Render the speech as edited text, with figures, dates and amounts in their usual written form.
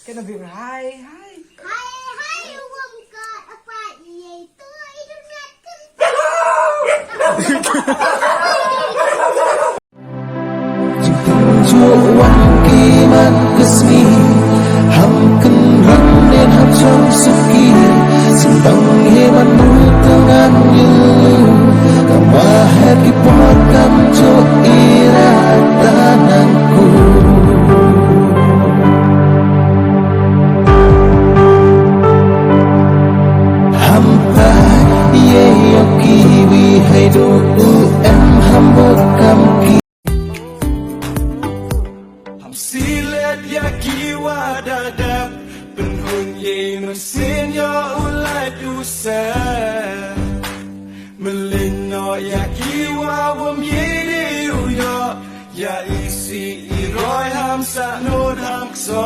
Cái nào việc là hai hai. Hai gồm có apa yaitu internet. Kiman kesmi hamken rangnen hapsong seki simbang heman mutungan yulu kamahar kipokan jo iratananku hampai ye yokiwi haidu em hambot kamki Silat yaki wadadap Penghunyi mesin ya ulai dusa Melino yaki wawam yidi uyo Ya isi iroi hamsa nur hamkso